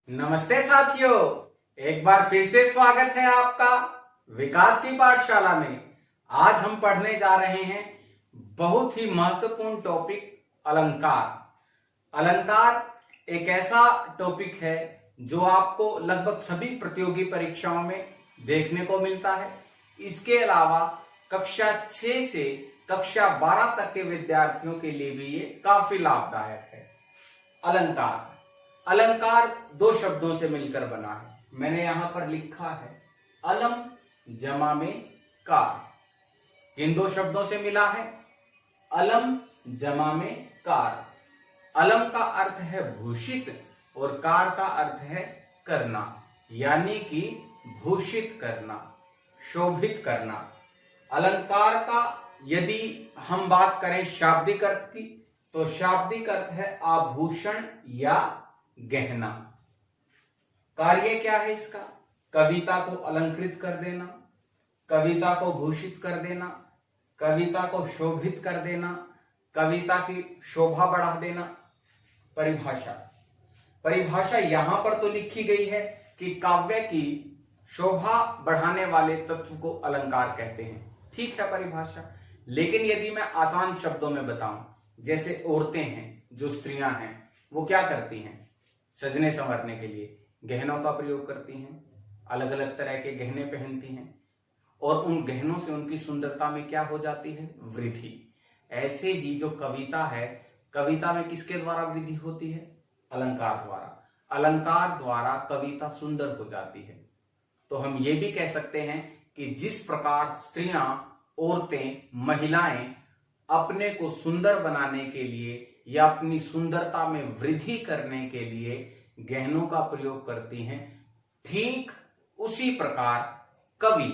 नमस्ते साथियों, एक बार फिर से स्वागत है आपका विकास की पाठशाला में। आज हम पढ़ने जा रहे हैं बहुत ही महत्वपूर्ण टॉपिक अलंकार। अलंकार एक ऐसा टॉपिक है जो आपको लगभग सभी प्रतियोगी परीक्षाओं में देखने को मिलता है। इसके अलावा कक्षा 6 से कक्षा 12 तक के विद्यार्थियों के लिए भी ये काफी लाभदायक है। अलंकार अलंकार दो शब्दों से मिलकर बना है। मैंने यहां पर लिखा है अलम जमा में कार। इन दो शब्दों से मिला है अलम जमा में कार। अलम का अर्थ है भूषित और कार का अर्थ है करना, यानी कि भूषित करना, शोभित करना। अलंकार का यदि हम बात करें शाब्दिक अर्थ की, तो शाब्दिक अर्थ है आभूषण या गहना। कार्य क्या है इसका? कविता को अलंकृत कर देना, कविता को भूषित कर देना, कविता को शोभित कर देना, कविता की शोभा बढ़ा देना। परिभाषा यहां पर तो लिखी गई है कि काव्य की शोभा बढ़ाने वाले तत्व को अलंकार कहते हैं। ठीक है परिभाषा, लेकिन यदि मैं आसान शब्दों में बताऊं, जैसे औरतें हैं, जो स्त्रियां हैं, वो क्या करती हैं? सजने संवरने के लिए गहनों का प्रयोग करती हैं, अलग अलग तरह के गहने पहनती हैं और उन गहनों से उनकी सुंदरता में क्या हो जाती है? वृद्धि। ऐसे ही जो कविता है, कविता में किसके द्वारा वृद्धि होती है? अलंकार द्वारा। अलंकार द्वारा कविता सुंदर हो जाती है। तो हम ये भी कह सकते हैं कि जिस प्रकार स्त्रियां, औरतें, महिलाएं अपने को सुंदर बनाने के लिए या अपनी सुंदरता में वृद्धि करने के लिए गहनों का प्रयोग करती हैं, ठीक उसी प्रकार कवि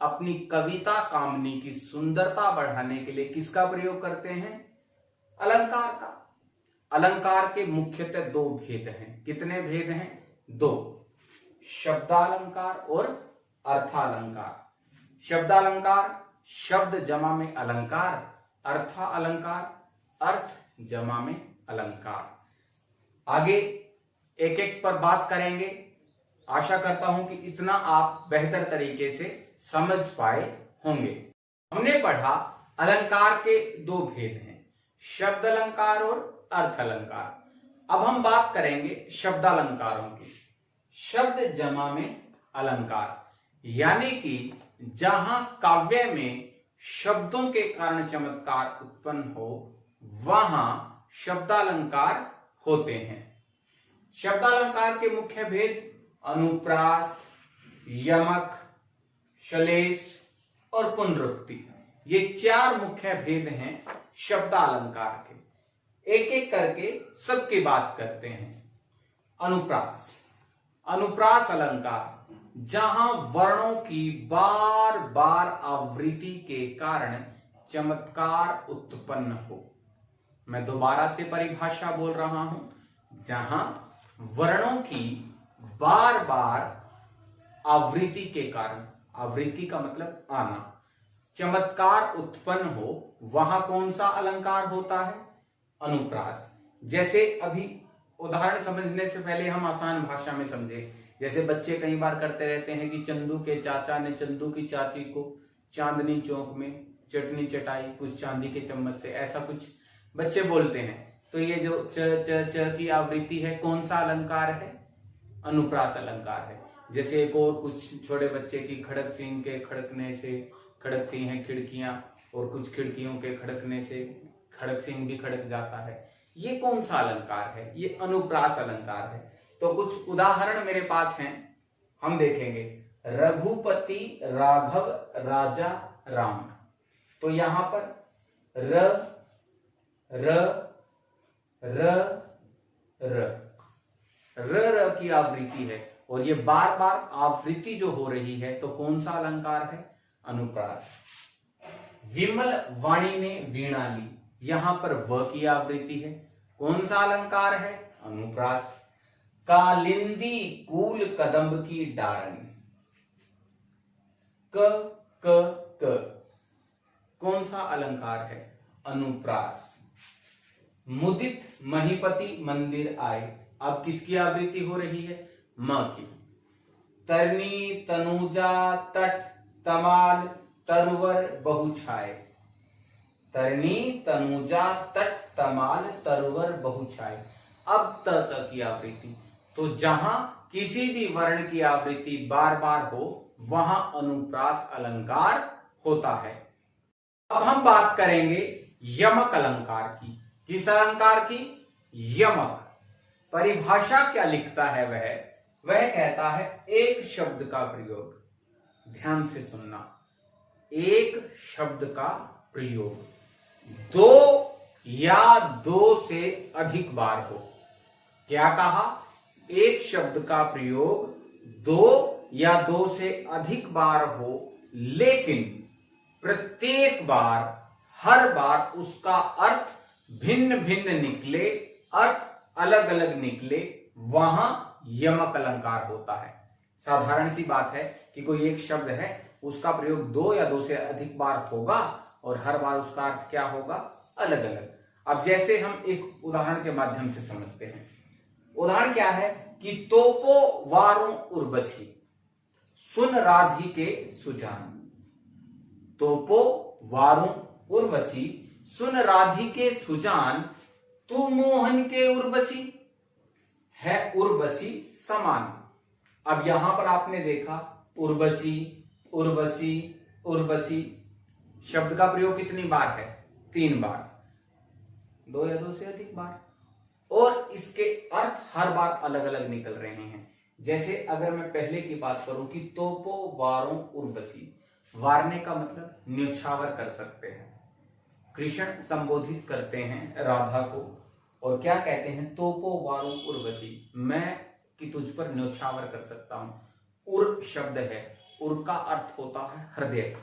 अपनी कविता कामनी की सुंदरता बढ़ाने के लिए किसका प्रयोग करते हैं? अलंकार का। अलंकार के मुख्यतः दो भेद हैं। कितने भेद हैं? दो। शब्दालंकार और अर्थालंकार। शब्दालंकार शब्द जमा में अलंकार, अर्था अलंकार अर्थ जमा में अलंकार। आगे एक एक पर बात करेंगे। आशा करता हूं कि इतना आप बेहतर तरीके से समझ पाए होंगे। हमने पढ़ा अलंकार के दो भेद हैं, शब्द अलंकार और अर्थ अलंकार। अब हम बात करेंगे शब्दालंकारों की। शब्द जमा में अलंकार, यानी कि जहां काव्य में शब्दों के कारण चमत्कार उत्पन्न हो, वहां शब्दालंकार होते हैं। शब्दालंकार के मुख्य भेद अनुप्रास, यमक, श्लेष और पुनरुक्ति। ये चार मुख्य भेद हैं शब्दालंकार के। एक एक करके सबकी बात करते हैं। अनुप्रास। अनुप्रास अलंकार जहां वर्णों की बार बार आवृत्ति के कारण चमत्कार उत्पन्न हो। मैं दोबारा से परिभाषा बोल रहा हूं। जहां वर्णों की बार बार आवृत्ति के कारण, आवृत्ति का मतलब आना, चमत्कार उत्पन्न हो, वहां कौन सा अलंकार होता है? अनुप्रास। जैसे अभी उदाहरण समझने से पहले हम आसान भाषा में समझे। जैसे बच्चे कई बार करते रहते हैं कि चंदू के चाचा ने चंदू की चाची को चांदनी चौक में चटनी चटाई कुछ चांदी के चम्मच से, ऐसा कुछ बच्चे बोलते हैं। तो ये जो च च च की आवृत्ति है, कौन सा अलंकार है? अनुप्रास अलंकार है। जैसे एक और कुछ छोटे बच्चे की खड़क सिंह के खड़कने से खड़कती हैं खिड़कियां, और कुछ खिड़कियों के खड़कने से खड़क सिंह भी खड़क जाता है। ये कौन सा अलंकार है? ये अनुप्रास अलंकार है। तो कुछ उदाहरण मेरे पास हैं, हम देखेंगे। रघुपति राघव राजा राम। तो यहां पर र र र र र की आवृत्ति है, और ये बार बार आवृत्ति जो हो रही है, तो कौन सा अलंकार है? अनुप्रास। विमल वाणी ने वीणा ली। यहां पर व की आवृत्ति है, कौन सा अलंकार है? अनुप्रास। कालिंदी कूल कदम्ब की डारन। क क क कौन सा अलंकार है? अनुप्रास। मुदित महीपति मंदिर आए। अब किसकी आवृत्ति हो रही है? म की। तरनी तनुजा तट तमाल तरुवर बहुछाए। तरनी तनुजा तट तमाल तरुवर बहुछाए। अब त की आवृत्ति, तो जहां किसी भी वर्ण की आवृत्ति बार बार हो वहां अनुप्रास अलंकार होता है। अब हम बात करेंगे यमक अलंकार की। किस अलंकार की? यमक। परिभाषा क्या लिखता है वह कहता है एक शब्द का प्रयोग, ध्यान से सुनना, एक शब्द का प्रयोग दो या दो से अधिक बार हो। क्या कहा? एक शब्द का प्रयोग दो या दो से अधिक बार हो, लेकिन प्रत्येक बार, हर बार उसका अर्थ भिन्न भिन्न निकले, अर्थ अलग अलग निकले, वहां यमक अलंकार होता है। साधारण सी बात है कि कोई एक शब्द है, उसका प्रयोग दो या दो से अधिक बार होगा और हर बार उसका अर्थ क्या होगा? अलग अलग। अब जैसे हम एक उदाहरण के माध्यम से समझते हैं। उदाहरण क्या है कि तोपो वारों उर्वशी सुन राधी के सुजान। तोपो वारों उर्वशी सुन राधी के सुजान, तू मोहन के उर्वशी। है उर्वशी समान। अब यहां पर आपने देखा उर्वशी उर्वशी उर्वशी शब्द का प्रयोग कितनी बार है? 3 बार, दो या दो से अधिक बार, और इसके अर्थ हर बार अलग अलग निकल रहे हैं। जैसे अगर मैं पहले की बात करूं कि तोपो वारों उर्वशी, वारने का मतलब न्योछावर कर सकते हैं। कृष्ण संबोधित करते हैं राधा को और क्या कहते हैं? तोपो वारों उर्वशी, मैं कि तुझ पर न्योछावर कर सकता हूं। उर शब्द है, उर का अर्थ होता है हृदय,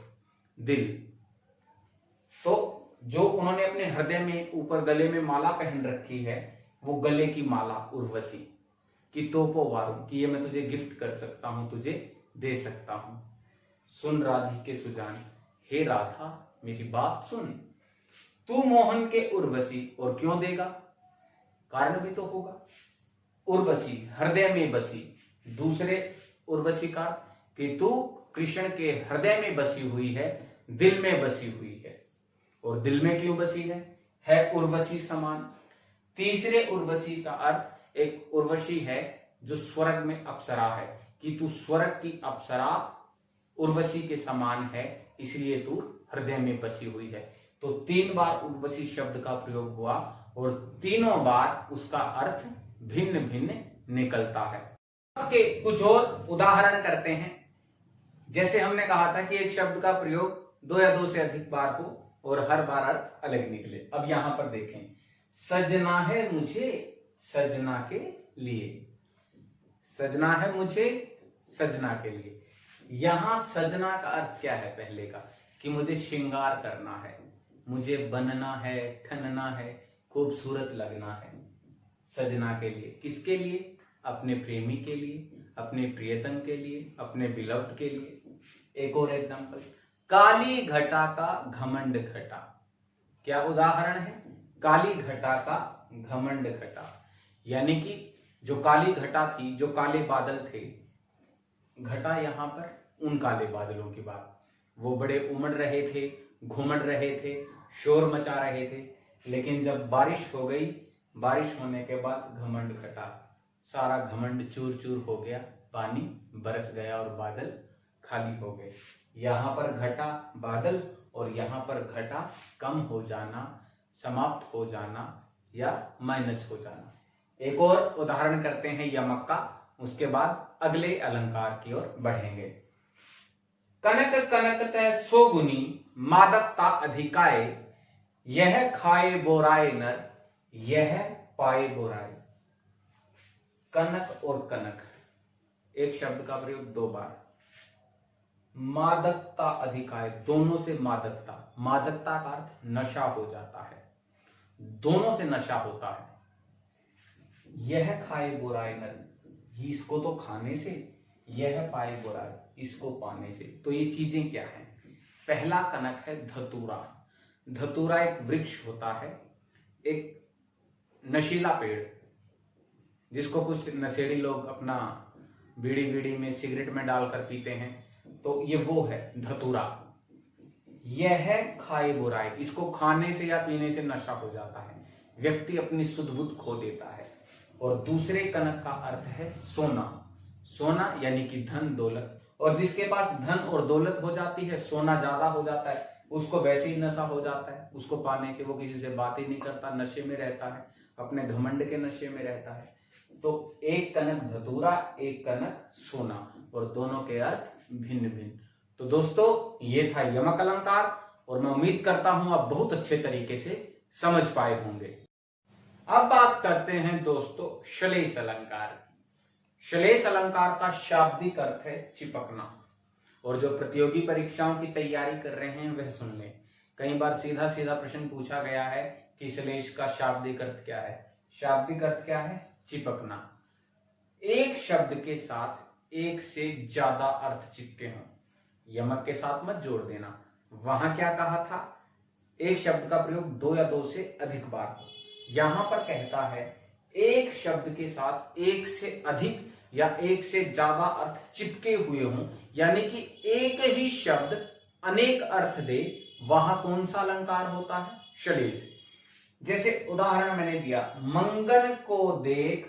दिल। तो जो उन्होंने अपने हृदय में ऊपर गले में माला पहन रखी है, वो गले की माला उर्वशी कि तोपो वारों, कि ये मैं तुझे गिफ्ट कर सकता हूं, तुझे दे सकता हूं। सुन राधी के सुजान, हे राधा मेरी बात सुन। तू मोहन के उर्वशी, और क्यों देगा? कारण भी तो होगा। उर्वशी हृदय में बसी, दूसरे उर्वशी का कि तू कृष्ण के हृदय में बसी हुई है, दिल में बसी हुई है। और दिल में क्यों बसी है उर्वशी समान। तीसरे उर्वशी का अर्थ एक उर्वशी है जो स्वर्ग में अप्सरा है, कि तू स्वर्ग की अप्सरा उर्वशी के समान है, इसलिए तू हृदय में बसी हुई है। तो 3 बार उर्वशी शब्द का प्रयोग हुआ और तीनों बार उसका अर्थ भिन्न भिन्न निकलता है। ओके, कुछ और उदाहरण करते हैं। जैसे हमने कहा था कि एक शब्द का प्रयोग दो या दो से अधिक बार हो और हर बार अर्थ अलग निकले। अब यहां पर देखें, सजना है मुझे सजना के लिए। सजना है मुझे सजना के लिए। यहां सजना का अर्थ क्या है? पहले का कि मुझे श्रृंगार करना है, मुझे बनना है, ठनना है, खूबसूरत लगना है। सजना के लिए, किसके लिए? अपने प्रेमी के लिए, अपने प्रियतम के लिए, अपने बिलव्ड के लिए। एक और एग्जांपल, काली घटा का घमंड घटा। क्या उदाहरण है? काली घटा का घमंड घटा, यानी कि जो काली घटा थी, जो काले बादल थे, घटा यहां पर उन काले बादलों की बात, वो बड़े उमड़ रहे थे, घुमड़ रहे थे, शोर मचा रहे थे, लेकिन जब बारिश हो गई, बारिश होने के बाद घमंड घटा, सारा घमंड चूर चूर हो गया, पानी बरस गया और बादल खाली हो गए। यहां पर घटा बादल और यहां पर घटा कम हो जाना, समाप्त हो जाना या माइनस हो जाना। एक और उदाहरण करते हैं यमक का, उसके बाद अगले अलंकार की ओर बढ़ेंगे। कनक कनकतै सोगुनी मादकता अधिकाए, यह खाए बोराए नर, यह पाए बोराए। कनक और कनक, एक शब्द का प्रयोग 2 बार। मादकता अधिकाए, दोनों से मादकता, मादकता का अर्थ नशा हो जाता है, दोनों से नशा होता है। यह खाए बोराए नर, इसको तो खाने से, यह पाए बोराए, इसको पाने से। तो ये चीजें क्या हैं? पहला कनक है धतूरा। धतूरा एक वृक्ष होता है, एक नशीला पेड़, जिसको कुछ नशेड़ी लोग अपना बीड़ी में सिगरेट में डालकर पीते हैं, तो ये वो है धतूरा। यह है खाए बुराई, इसको खाने से या पीने से नशा हो जाता है, व्यक्ति अपनी सुध बुध खो देता है। और दूसरे कनक का अर्थ है सोना। सोना यानी कि धन दौलत, और जिसके पास धन और दौलत हो जाती है, सोना ज्यादा हो जाता है, उसको वैसे ही नशा हो जाता है, उसको पाने से वो किसी से बात ही नहीं करता, नशे में रहता है, अपने घमंड के नशे में रहता है। तो एक कनक धतूरा, एक कनक सोना, और दोनों के अर्थ भिन्न भिन्न। तो दोस्तों ये था यमक अलंकार, और मैं उम्मीद करता हूं आप बहुत अच्छे तरीके से समझ पाए होंगे। अब बात करते हैं दोस्तों श्लेष अलंकार की। श्लेष अलंकार का शाब्दिक अर्थ है चिपकना, और जो प्रतियोगी परीक्षाओं की तैयारी कर रहे हैं वह सुन लें। कई बार सीधा सीधा प्रश्न पूछा गया है कि श्लेष का शाब्दिक अर्थ क्या है। शाब्दिक अर्थ क्या है? चिपकना। एक शब्द के साथ एक से ज्यादा अर्थ चिपके हों, यमक के साथ मत जोड़ देना। वहां क्या कहा था? एक शब्द का प्रयोग दो या दो से अधिक बार हो। यहां पर कहता है एक शब्द के साथ एक से अधिक या एक से ज्यादा अर्थ चिपके हुए हों, यानी कि एक ही शब्द अनेक अर्थ दे, वहां कौन सा अलंकार होता है? श्लेष। जैसे उदाहरण मैंने दिया, मंगन को देख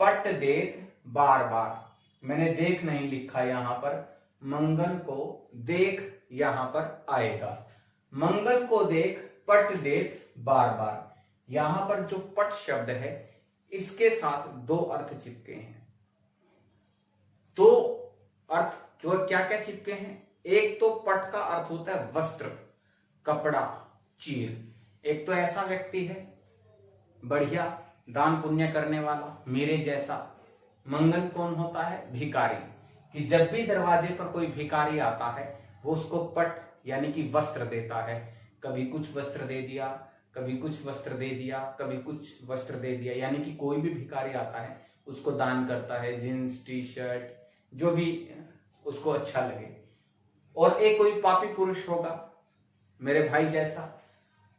पट देख बार बार। मैंने देख नहीं लिखा यहां पर, मंगन को देख यहां पर आएगा। मंगन को देख पट देख बार बार। यहां पर जो पट शब्द है इसके साथ दो अर्थ चिपके हैं। दो अर्थ क्या क्या चिपके हैं? एक तो पट का अर्थ होता है वस्त्र, कपड़ा, चीर। एक तो ऐसा व्यक्ति है बढ़िया दान पुण्य करने वाला, मेरे जैसा। मंगन कौन होता है? भिखारी, कि जब भी दरवाजे पर कोई भिखारी आता है वो उसको पट यानी कि वस्त्र देता है। कभी कुछ वस्त्र दे दिया, कभी कुछ वस्त्र दे दिया, कभी कुछ वस्त्र दे दिया, यानी कि कोई भी भिखारी आता है उसको दान करता है, जींस टी शर्ट जो भी उसको अच्छा लगे। और एक कोई पापी पुरुष होगा मेरे भाई जैसा,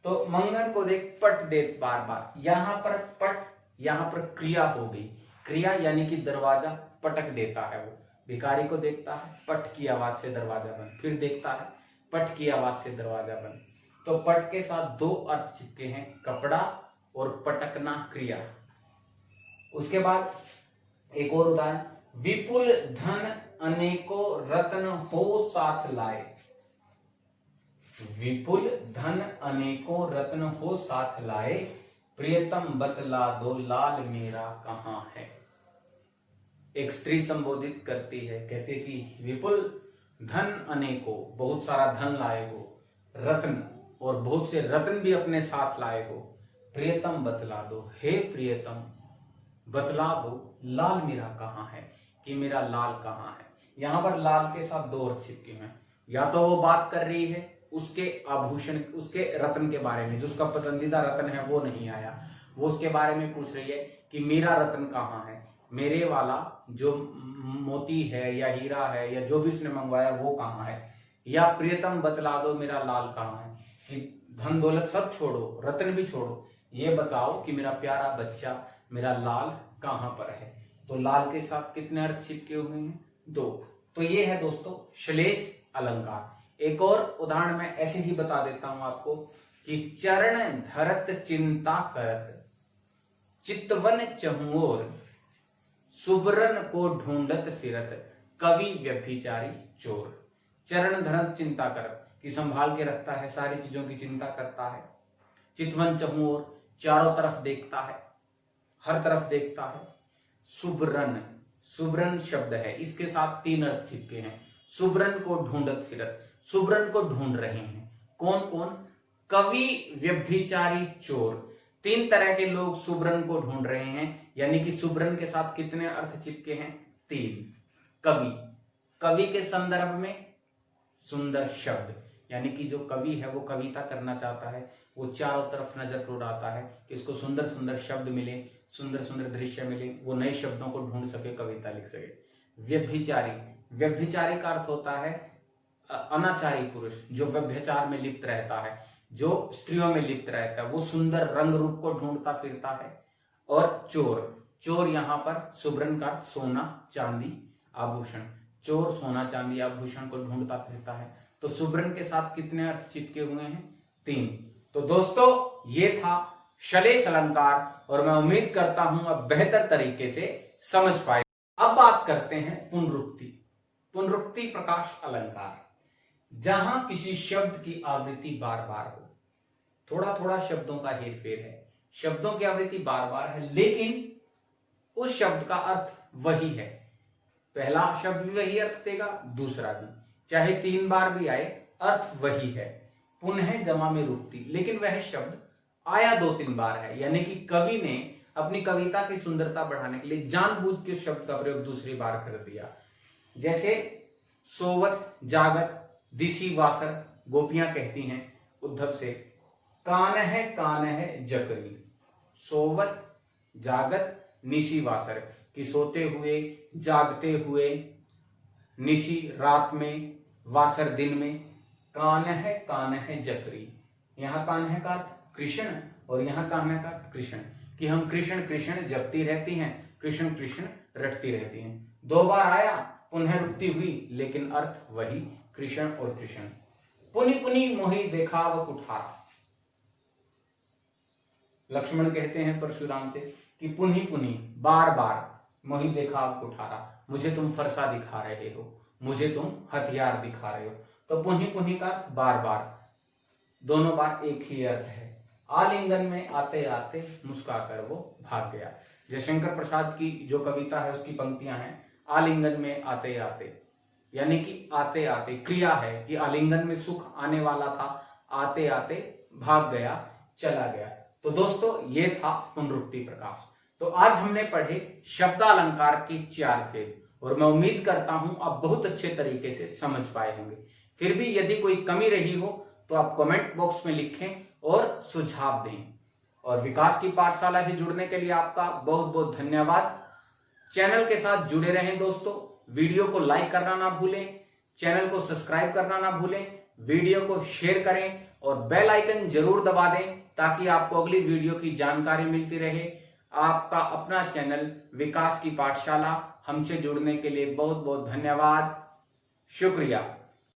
तो मंगन को देख पट दे बार बार। यहां पर पट, यहां पर क्रिया हो गई। क्रिया यानी कि दरवाजा पटक देता है, वो भिखारी को देखता है, पट की आवाज से दरवाजा बंद, फिर देखता है, पट की आवाज से दरवाजा बंद। तो पट के साथ दो अर्थ चिपके हैं, कपड़ा और पटकना क्रिया। उसके बाद एक और उदाहरण, विपुल धन अनेकों रत्न हो साथ लाए। विपुल धन अनेकों रत्न हो साथ लाए, प्रियतम बतला दो लाल मेरा कहां है। एक स्त्री संबोधित करती है, कहती कि विपुल धन अनेकों, बहुत सारा धन लाए हो, रत्न और बहुत से रत्न भी अपने साथ लाए हो, प्रियतम बतला दो, हे प्रियतम बतला दो लाल मेरा कहां है, कि मेरा लाल कहां है। यहां पर लाल के साथ दो अर्थ चिपके हैं। या तो वो बात कर रही है उसके आभूषण, उसके रत्न के बारे में, जो उसका पसंदीदा रत्न है वो नहीं आया, वो उसके बारे में पूछ रही है कि मेरा रत्न कहां है, मेरे वाला जो मोती है या हीरा है या जो भी उसने मंगवाया वो कहां है। या प्रियतम बतला दो मेरा लाल कहां है, कि धन दौलत सब छोड़ो, रत्न भी छोड़ो, ये बताओ कि मेरा प्यारा बच्चा, मेरा लाल कहां पर है। तो लाल के साथ कितने अर्थ चिपके हुए हैं? दो। तो ये है दोस्तों श्लेष अलंकार। एक और उदाहरण मैं ऐसे ही बता देता हूं आपको कि चरण धरत चिंता करत, चितवन चहुओर, सुबरन को ढूंढत फिरत, कवि व्यभिचारी चोर। चरण धरत चिंता करत, कि संभाल के रखता है, सारी चीजों की चिंता करता है। चितवन चहुओर, चारों तरफ देखता है, हर तरफ देखता है। सुबरन, सुबरन शब्द है, इसके साथ तीन अर्थ चिपके हैं। सुबरन को ढूंढत फिरत, सुबरन को ढूंढ रहे हैं। कौन कौन? कवि व्यभिचारी चोर। तीन तरह के लोग सुबरन को ढूंढ रहे हैं, यानी कि सुबरन के साथ कितने अर्थ चिपके हैं? तीन। कवि, कवि के संदर्भ में सुंदर शब्द, यानी कि जो कवि है वो कविता करना चाहता है, वो चारों तरफ नजर उड़ाता है कि इसको सुंदर सुंदर शब्द मिले, सुंदर सुंदर दृश्य मिले, वो नए शब्दों को ढूंढ सके, कविता लिख सके। व्यभिचारी, व्यभिचारी का अर्थ होता है अनाचारी पुरुष, जो व्यभिचार में लिप्त रहता है, जो स्त्रियों में लिप्त रहता है, वो सुंदर रंग रूप को ढूंढता फिरता है। और चोर, चोर यहां पर सुब्रन का सोना चांदी आभूषण, चोर सोना चांदी आभूषण को ढूंढता फिरता है। तो सुब्रन के साथ कितने अर्थ चिपके हुए हैं? 3। तो दोस्तों ये था श्लेष अलंकार और मैं उम्मीद करता हूं अब बेहतर तरीके से समझ पाए। अब बात करते हैं पुनरुक्ति। पुनरुक्ति प्रकाश अलंकार, जहां किसी शब्द की आवृत्ति बार बार हो, थोड़ा थोड़ा शब्दों का हेरफेर है, शब्दों की आवृत्ति बार बार है, लेकिन उस शब्द का अर्थ वही है। पहला शब्द भी वही अर्थ देगा, दूसरा भी, चाहे 3 बार भी आए अर्थ वही है। पुनः जमा में रुक्ति, लेकिन वह शब्द आया 2-3 बार है, यानी कि कवि ने अपनी कविता की सुंदरता बढ़ाने के लिए जानबूझ के शब्द का प्रयोग दूसरी बार कर दिया। जैसे सोवत जागत दिसी वासर, गोपियां कहती हैं उद्धव से, कान है जकरी। सोवत जागत निसी वासर, कि सोते हुए जागते हुए, निसी रात में, वासर दिन में, कान है जकरी। यहाँ कान है का अर्थ कृष्ण और यहाँ कान है का अर्थ कृष्ण, कि हम कृष्ण कृष्ण जपती रहती हैं, कृष्ण कृष्ण रटती रहती हैं। 2 बार आया, पुनः रुक्ति हुई, लेकिन अर्थ वही, कृष्ण और कृष्ण। पुनि पुनि मोहि देखाव कुठारा, लक्ष्मण कहते हैं परशुराम से कि पुनि पुनि बार बार, मोहि देखाव कुठारा, मुझे तुम फरसा दिखा रहे हो, मुझे तुम हथियार दिखा रहे हो। तो पुनि पुनि का अर्थ बार बार, दोनों बार एक ही अर्थ है। आलिंगन में आते आते मुस्कुराकर वो भाग गया। जयशंकर प्रसाद की जो कविता है उसकी पंक्तियां हैं, आलिंगन में आते आते, यानी कि आते आते क्रिया है कि आलिंगन में सुख आने वाला था, आते आते भाग गया, चला गया। तो दोस्तों ये था पुनरुक्ति प्रकाश। तो आज हमने पढ़े शब्दालंकार के 4 भेद और मैं उम्मीद करता हूं आप बहुत अच्छे तरीके से समझ पाए होंगे। फिर भी यदि कोई कमी रही हो तो आप कमेंट बॉक्स में लिखें और सुझाव दें। और विकास की पाठशाला से जुड़ने के लिए आपका बहुत बहुत धन्यवाद। चैनल के साथ जुड़े रहें दोस्तों, वीडियो को लाइक करना ना भूलें, चैनल को सब्सक्राइब करना ना भूलें, वीडियो को शेयर करें और बेल आइकन जरूर दबा दें ताकि आपको अगली वीडियो की जानकारी मिलती रहे। आपका अपना चैनल विकास की पाठशाला, हमसे जुड़ने के लिए बहुत बहुत धन्यवाद, शुक्रिया।